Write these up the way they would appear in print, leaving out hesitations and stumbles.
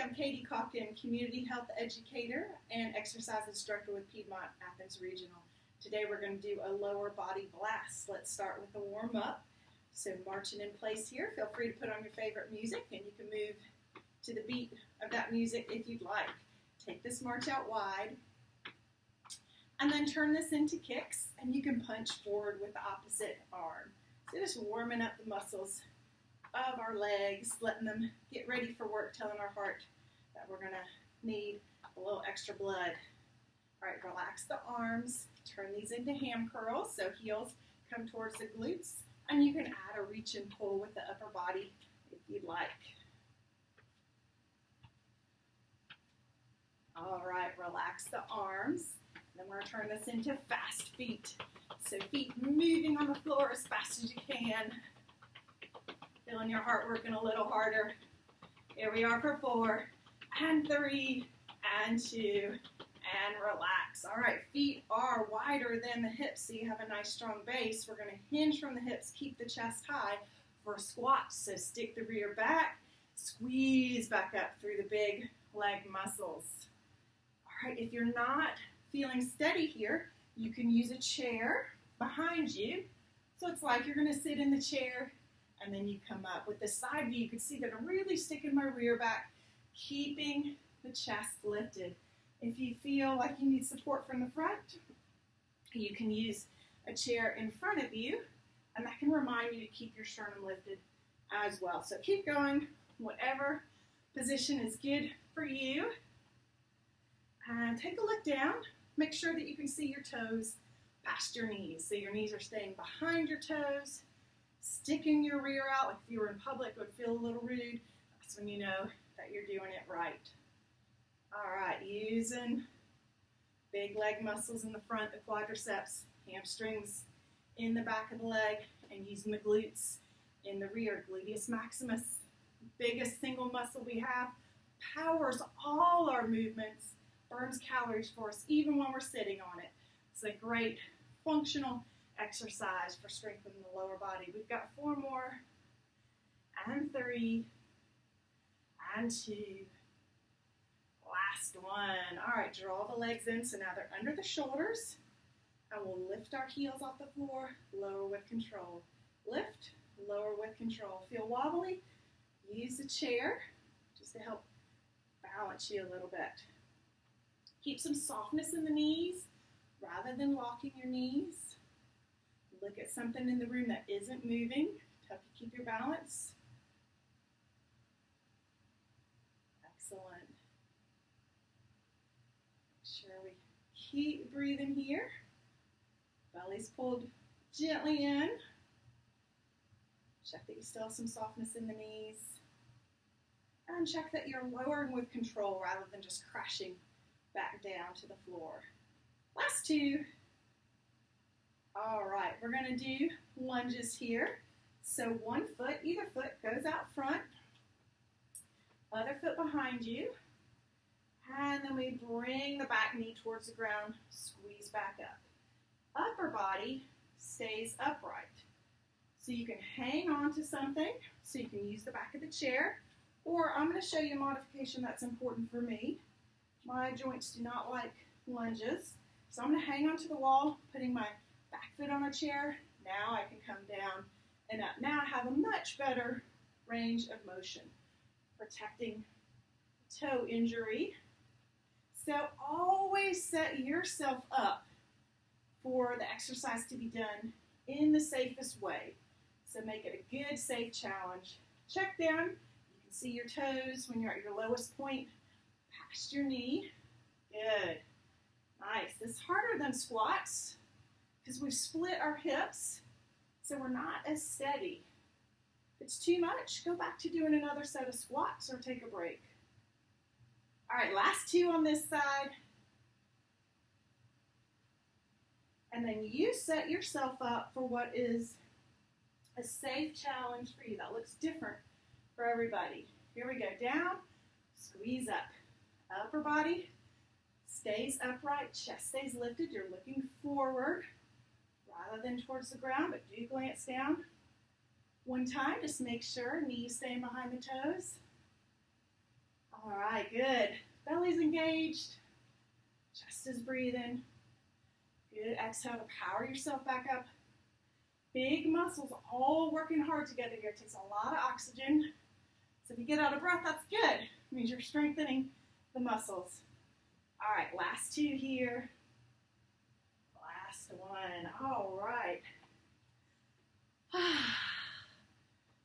I'm Katie Calkin, Community Health Educator and Exercise Instructor with Piedmont Athens Regional. Today we're going to do a lower body blast. Let's start with a warm up. So marching in place here, feel free to put on your favorite music and you can move to the beat of that music if you'd like. Take this march out wide and then turn this into kicks, and you can punch forward with the opposite arm. So just warming up the muscles of our legs, letting them get ready for work, telling our heart that we're going to need a little extra blood. All right, relax the arms, turn these into ham curls, so heels come towards the glutes, and you can add a reach and pull with the upper body if you'd like. All right, relax the arms. Then we're going to turn this into fast feet. So feet moving on the floor as fast as you can. Feeling your heart working a little harder. Here we are for 4, and 3, and 2, and relax. All right, feet are wider than the hips, so you have a nice strong base. We're going to hinge from the hips, keep the chest high for squats. So stick the rear back, squeeze back up through the big leg muscles. All right, if you're not feeling steady here, you can use a chair behind you. So it's like you're going to sit in the chair and then you come up. With the side view, you can see that I'm really sticking my rear back, keeping the chest lifted. If you feel like you need support from the front, you can use a chair in front of you, and that can remind you to keep your sternum lifted as well. So keep going, whatever position is good for you. And take a look down. Make sure that you can see your toes past your knees. So your knees are staying behind your toes. Sticking your rear out, like if you were in public, it would feel a little rude. That's when you know that you're doing it right. All right, using big leg muscles in the front, the quadriceps, hamstrings in the back of the leg, and using the glutes in the rear. Gluteus maximus, biggest single muscle we have, powers all our movements, burns calories for us even when we're sitting on it. It's a great functional exercise for strengthening the lower body. We've got 4 more, and 3, and 2. Last one. All right, draw the legs in so now they're under the shoulders, and we'll lift our heels off the floor, lower with control. Lift, lower with control. Feel wobbly? Use the chair just to help balance you a little bit. Keep some softness in the knees rather than locking your knees. Look at something in the room that isn't moving to help you keep your balance. Excellent. Make sure we keep breathing here. Belly's pulled gently in. Check that you still have some softness in the knees. And check that you're lowering with control rather than just crashing back down to the floor. Last 2. All right, we're going to do lunges here. So one foot, either foot goes out front, other foot behind you, and then we bring the back knee towards the ground, squeeze back up. Upper body stays upright. So you can hang on to something, so you can use the back of the chair, or I'm going to show you a modification that's important for me. My joints do not like lunges, so I'm going to hang onto the wall, putting my back foot on a chair. Now I can come down and up. Now I have a much better range of motion, protecting toe injury. So always set yourself up for the exercise to be done in the safest way. So make it a good, safe challenge. Check down. You can see your toes when you're at your lowest point, past your knee. Good. Nice. This is harder than squats because we've split our hips, so we're not as steady. If it's too much, go back to doing another set of squats or take a break. All right, last 2 on this side. And then you set yourself up for what is a safe challenge for you. That looks different for everybody. Here we go. Down, squeeze up. Upper body stays upright, chest stays lifted. You're looking forward rather than towards the ground, but do glance down. One time, just make sure knees staying behind the toes. All right, right, good. Belly's engaged. Chest is breathing. Good. Exhale to power yourself back up. Big muscles all working hard together here. It takes a lot of oxygen. So if you get out of breath, that's good. It means you're strengthening the muscles. All right, last two here. Last one. All right.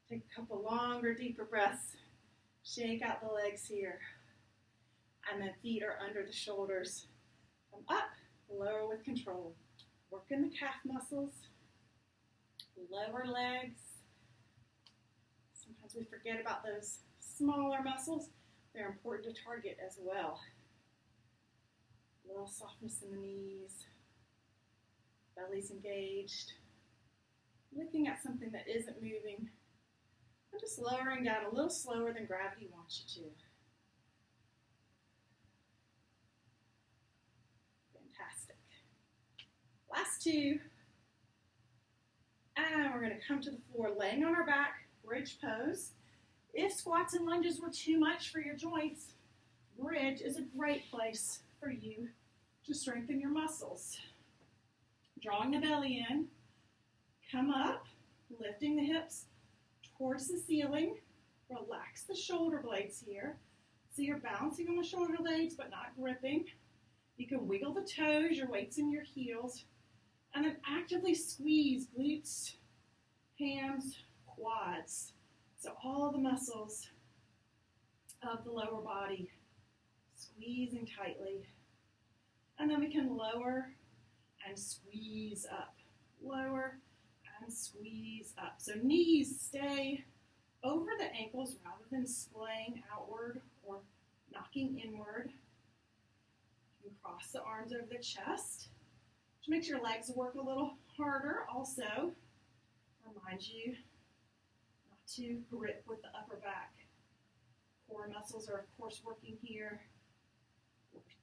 Take a couple longer, deeper breaths. Shake out the legs here. And then feet are under the shoulders. Come up, lower with control. Working the calf muscles. Lower legs. Sometimes we forget about those smaller muscles. They're important to target as well. A little softness in the knees. Belly's engaged. Looking at something that isn't moving. And just lowering down a little slower than gravity wants you to. Fantastic. Last two. And we're going to come to the floor, laying on our back, bridge pose. If squats and lunges were too much for your joints, bridge is a great place for you to strengthen your muscles. Drawing the belly in, come up, lifting the hips towards the ceiling. Relax the shoulder blades here. So you're bouncing on the shoulder blades but not gripping. You can wiggle the toes, your weight's in your heels. And then actively squeeze glutes, hams, quads. So all the muscles of the lower body squeezing tightly. And then we can lower and squeeze up. Lower and squeeze up. So knees stay over the ankles rather than splaying outward or knocking inward. You can cross the arms over the chest. Which makes your legs work a little harder also. Reminds you not to grip with the upper back. Core muscles are, of course, working here.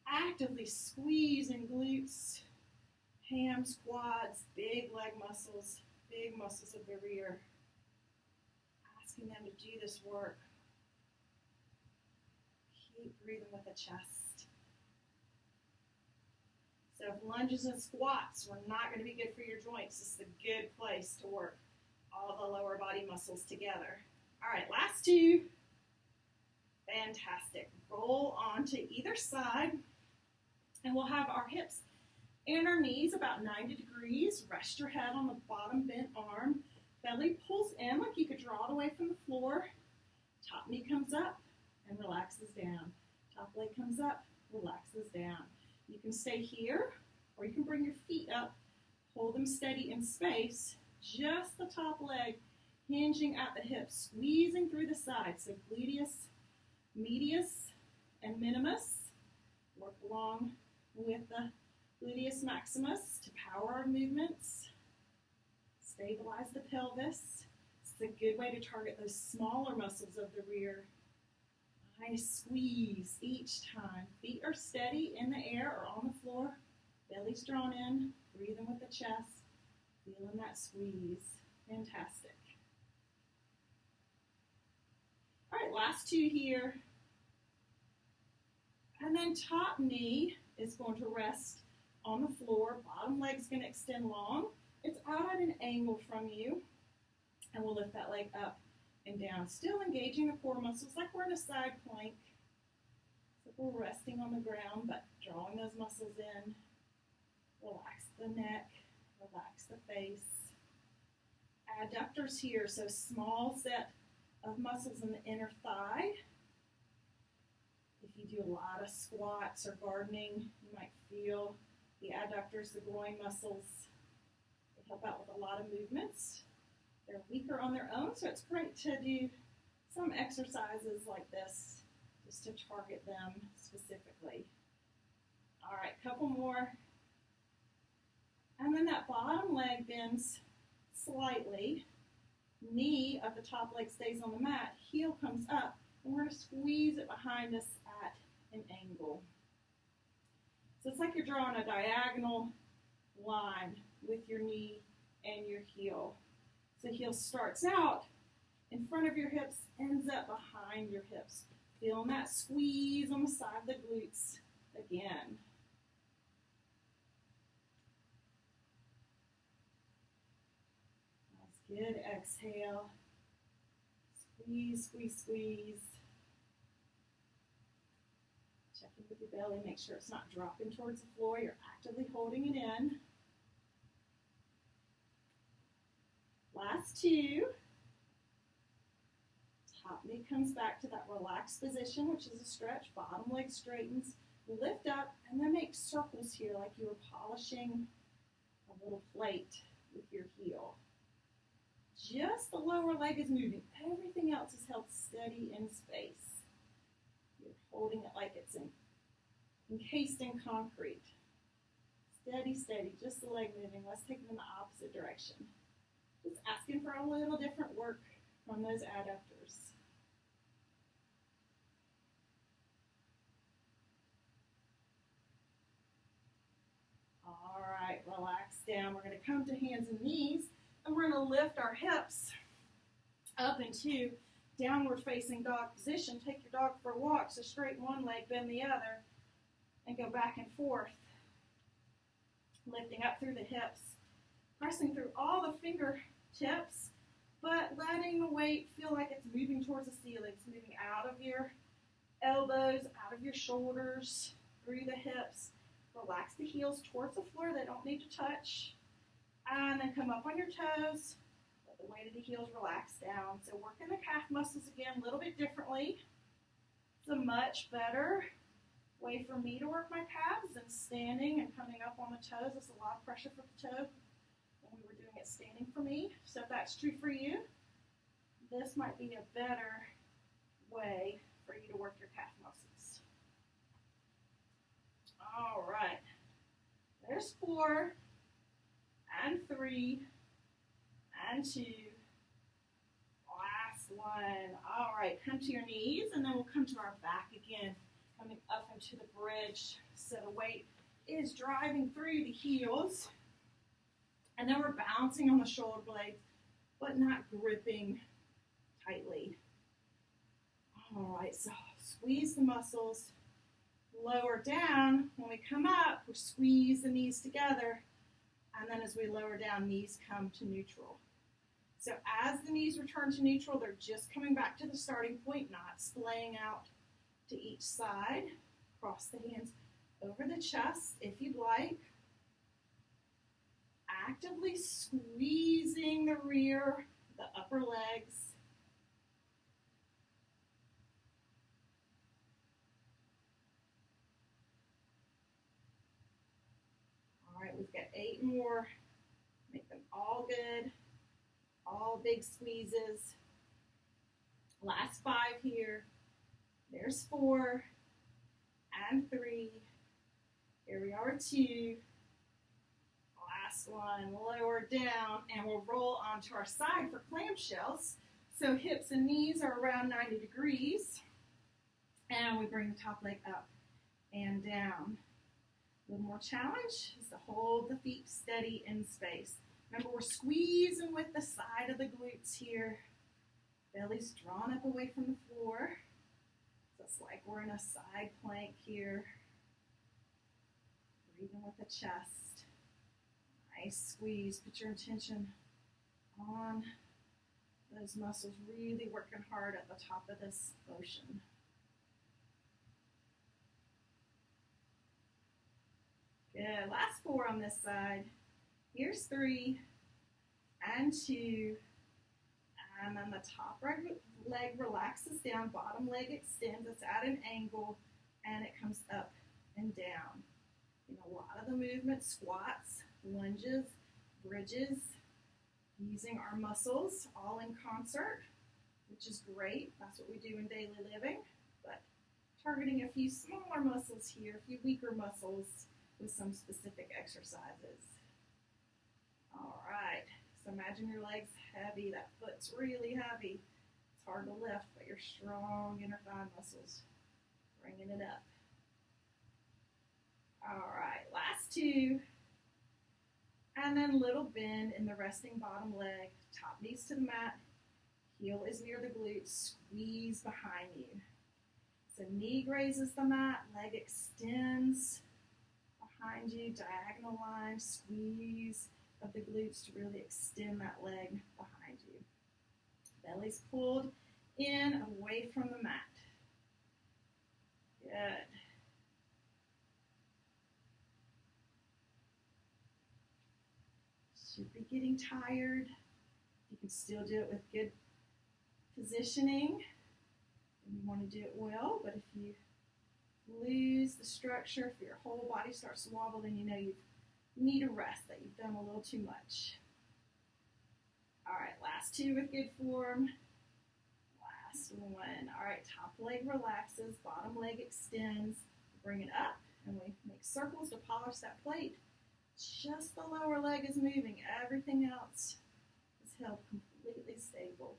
Actively squeezing glutes, hams, quads, big leg muscles, big muscles of the rear. Asking them to do this work. Keep breathing with the chest. So if lunges and squats were not going to be good for your joints, this is a good place to work all the lower body muscles together. All right, last two. Fantastic. Roll onto either side, and we'll have our hips and our knees about 90 degrees. Rest your head on the bottom bent arm. Belly pulls in like you could draw it away from the floor. Top knee comes up and relaxes down. Top leg comes up, relaxes down. You can stay here, or you can bring your feet up, hold them steady in space, just the top leg hinging at the hips, squeezing through the sides. So gluteus, medius, and minimus. Work along with the gluteus maximus to power our movements. Stabilize the pelvis. It's a good way to target those smaller muscles of the rear. Nice squeeze each time. Feet are steady in the air or on the floor. Belly's drawn in. Breathing with the chest. Feeling that squeeze. Fantastic. All right, last two here. And then top knee is going to rest on the floor. Bottom leg's going to extend long. It's out at an angle from you. And we'll lift that leg up and down, still engaging the core muscles like we're in a side plank. So we're resting on the ground, but drawing those muscles in. Relax the neck, relax the face. Adductors here, so small set of muscles in the inner thigh. If you do a lot of squats or gardening, you might feel the adductors, the groin muscles. They help out with a lot of movements. They're weaker on their own, so it's great to do some exercises like this just to target them specifically. All right, couple more. And then that bottom leg bends slightly. Knee of the top leg stays on the mat. Heel comes up, and we're going to squeeze it behind us at an angle. So it's like you're drawing a diagonal line with your knee and your heel. So heel starts out in front of your hips, ends up behind your hips. Feeling that squeeze on the side of the glutes again. That's good. Exhale. Squeeze, squeeze, squeeze. Check in with your belly. Make sure it's not dropping towards the floor. You're actively holding it in. Last two. Top knee comes back to that relaxed position, which is a stretch. Bottom leg straightens. Lift up, and then make circles here like you were polishing a little plate with your heel. Just the lower leg is moving. Everything else is held steady in space. You're holding it like it's encased in concrete. Steady, steady, just the leg moving. Let's take it in the opposite direction. Just asking for a little different work from those adductors. All right, relax down. We're going to come to hands and knees, and we're going to lift our hips up into downward facing dog position. Take your dog for a walk, so straighten one leg, bend the other, and go back and forth. Lifting up through the hips, pressing through all the fingertips, but letting the weight feel like it's moving towards the ceiling. It's moving out of your elbows, out of your shoulders, through the hips. Relax the heels towards the floor. They don't need to touch. And then come up on your toes. Let the weight of the heels relax down. So working the calf muscles again a little bit differently. It's a much better way for me to work my calves than standing and coming up on the toes. It's a lot of pressure for the toe when we were doing it standing for me. So if that's true for you, this might be a better way for you to work your calf muscles. All right. There's 4 and 3 and 2. Last one. All right, come to your knees, and then we'll come to our back again, coming up into the bridge. So the weight is driving through the heels, and then we're bouncing on the shoulder blades, but not gripping tightly. All right, so squeeze the muscles. Lower down. When we come up, we squeeze the knees together, and then as we lower down, knees come to neutral. So as the knees return to neutral, they're just coming back to the starting point, not splaying out to each side. Cross the hands over the chest if you'd like. Actively squeezing the rear, the upper legs. All right, we've got 8 more. Make them all good. All big squeezes. Last 5 here. There's 4 and 3. Here we are, 2. Last one, lower down, and we'll roll onto our side for clamshells. So hips and knees are around 90 degrees. And we bring the top leg up and down. A little more challenge is to hold the feet steady in space. Remember, we're squeezing with the side of the glutes here. Belly's drawn up away from the floor. So it's like we're in a side plank here. Breathing with the chest. Nice squeeze. Put your intention on those muscles, really working hard at the top of this motion. Good. Last 4 on this side. Here's 3 and 2. And then the top leg relaxes down, bottom leg extends. It's at an angle, and it comes up and down. In a lot of the movement, squats, lunges, bridges, using our muscles all in concert, which is great. That's what we do in daily living. But targeting a few smaller muscles here, a few weaker muscles with some specific exercises. All right. So imagine your legs heavy. That foot's really heavy. It's hard to lift, but your strong inner thigh muscles bringing it up. All right, last 2. And then little bend in the resting bottom leg. Top knees to the mat. Heel is near the glutes. Squeeze behind you. So knee grazes the mat, leg extends behind you, diagonal line, squeeze of the glutes to really extend that leg behind you. Belly's pulled in, away from the mat. Good. Should be getting tired. You can still do it with good positioning. And you want to do it well, but if you lose the structure, if your whole body starts to wobble, then you know you need a rest, that you've done a little too much. All right, last two with good form. Last one. All right, top leg relaxes, bottom leg extends. Bring it up, and we make circles to polish that plate. Just the lower leg is moving. Everything else is held completely stable.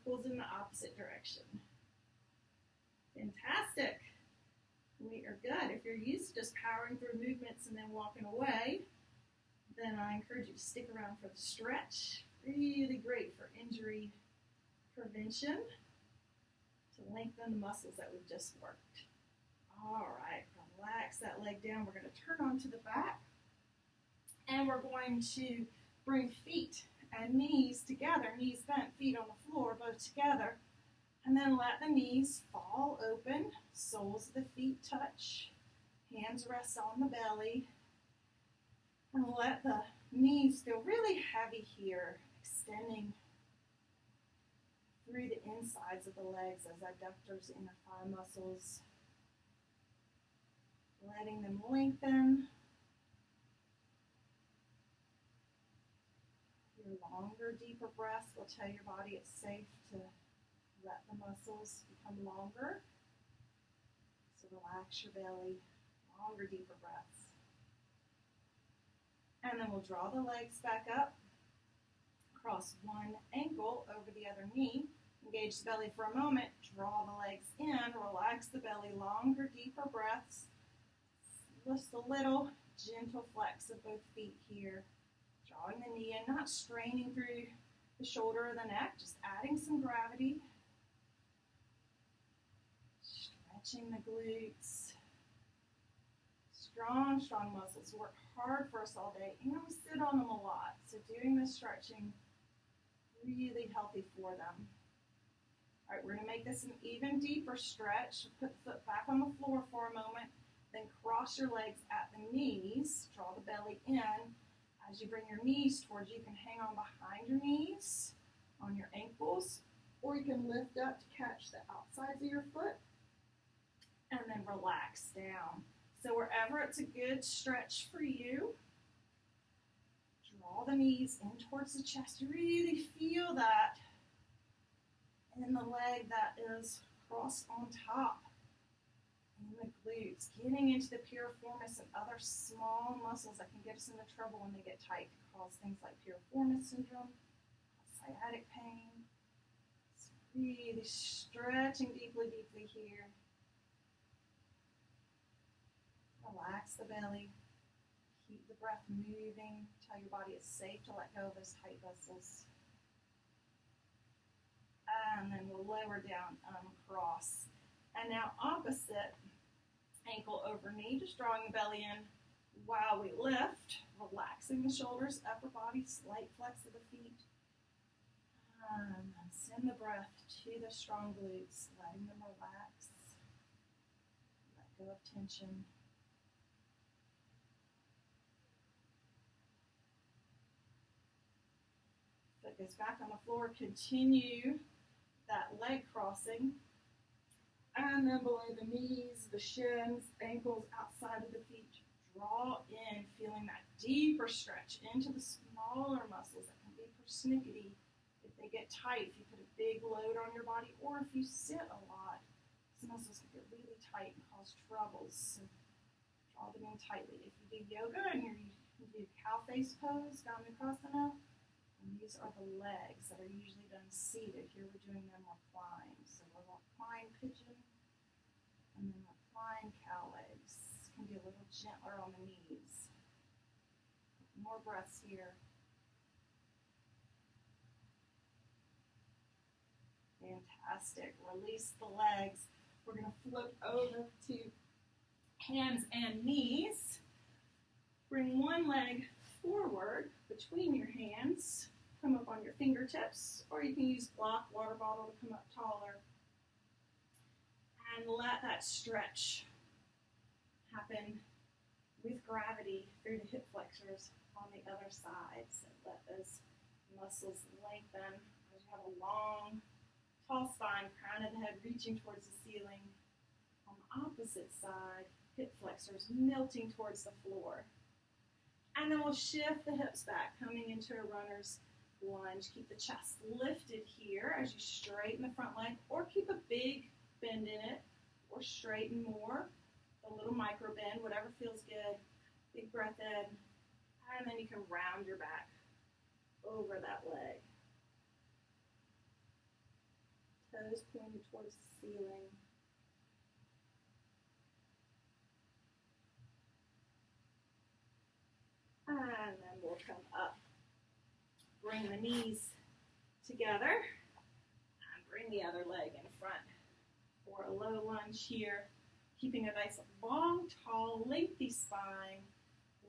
Circles in the opposite direction. Fantastic. We are good. If you're used to just powering through movements and then walking away, then I encourage you to stick around for the stretch. Really great for injury prevention, to lengthen the muscles that we've just worked. All right, relax that leg down. We're going to turn onto the back, and we're going to bring feet and knees together, knees bent, feet on the floor, both together, and then let the knees fall open, soles of the feet touch, hands rest on the belly, and let the knees feel really heavy here, extending through the insides of the legs as adductors, inner thigh muscles, letting them lengthen. Your longer, deeper breaths will tell your body it's safe to let the muscles become longer. So relax your belly, longer, deeper breaths. And then we'll draw the legs back up, cross one ankle over the other knee, engage the belly for a moment, draw the legs in, relax the belly, longer, deeper breaths. Just a little gentle flex of both feet here. Drawing the knee in, not straining through the shoulder or the neck, just adding some gravity. Stretching the glutes. Strong, strong muscles work hard for us all day, and we sit on them a lot. So doing this stretching, really healthy for them. All right, we're going to make this an even deeper stretch. Put the foot back on the floor for a moment, then cross your legs at the knees. Draw the belly in. As you bring your knees towards you, you can hang on behind your knees, on your ankles, or you can lift up to catch the outsides of your foot, and then relax down. So wherever it's a good stretch for you, draw the knees in towards the chest. You really feel that in the leg that is crossed on top. In the glutes, getting into the piriformis and other small muscles that can get us into trouble when they get tight, can cause things like piriformis syndrome, sciatic pain. So really stretching deeply, deeply here. Relax the belly. Keep the breath moving. Tell your body it's safe to let go of those tight muscles. And then we'll lower down, cross. And now opposite, ankle over knee, just drawing the belly in while we lift, relaxing the shoulders, upper body, slight flex of the feet. And then send the breath to the strong glutes, letting them relax. Let go of tension. Foot goes back on the floor, continue that leg crossing. And then below the knees, the shins, ankles, outside of the feet, draw in, feeling that deeper stretch into the smaller muscles that can be persnickety if they get tight, if you put a big load on your body, or if you sit a lot. These muscles can get really tight and cause troubles, so draw them in tightly. If you do yoga and you do cow face pose, Gamukrasana, and these are the legs that are usually done seated. Here we're doing them reclined. So we're reclined pigeon, and then reclined cow legs. Can be a little gentler on the knees. More breaths here. Fantastic. Release the legs. We're going to flip over to hands and knees. Bring one leg forward between your hands. Come up on your fingertips, or you can use block, water bottle to come up taller. And let that stretch happen with gravity through the hip flexors on the other side. So let those muscles lengthen as you have a long, tall spine, crown of the head reaching towards the ceiling. On the opposite side, hip flexors melting towards the floor. And then we'll shift the hips back, coming into a runner's lunge. Keep the chest lifted here as you straighten the front leg, or keep a big bend in it, or straighten more, a little micro bend, whatever feels good. Big breath in, and then you can round your back over that leg. Toes pointed towards the ceiling. And then we'll come up. Bring the knees together and bring the other leg in front for a low lunge here. Keeping a nice long, tall, lengthy spine.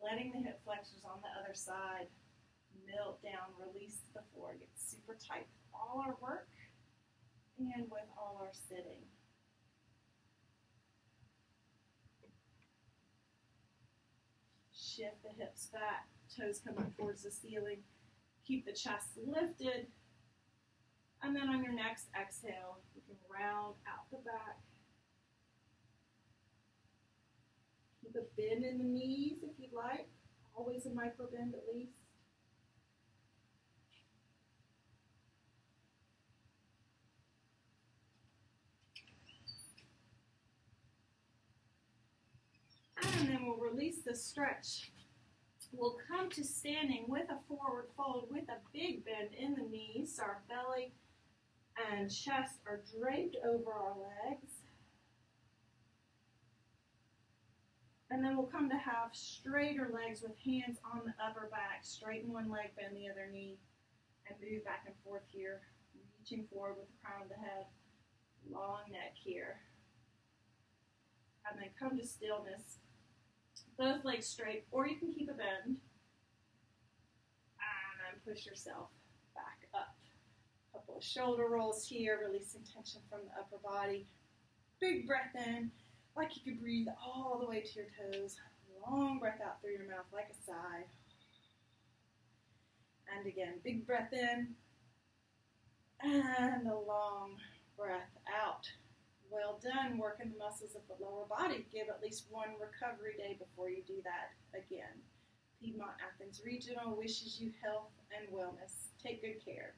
Letting the hip flexors on the other side melt down, release to the floor. Get super tight with all our work and with all our sitting. Shift the hips back, toes come up towards the ceiling. Keep the chest lifted. And then on your next exhale, you can round out the back. Keep a bend in the knees if you'd like. Always a micro bend at least. And then we'll release the stretch. We'll come to standing with a forward fold with a big bend in the knees. So our belly and chest are draped over our legs. And then we'll come to have straighter legs with hands on the upper back. Straighten one leg, bend the other knee, and move back and forth here. Reaching forward with the crown of the head. Long neck here. And then come to stillness. Both legs straight, or you can keep a bend. And then push yourself back up. A couple of shoulder rolls here, releasing tension from the upper body. Big breath in, like you could breathe all the way to your toes. Long breath out through your mouth like a sigh. And again, big breath in. And a long breath out. Well done, working the muscles of the lower body. Give at least one recovery day before you do that again. Piedmont Athens Regional wishes you health and wellness. Take good care.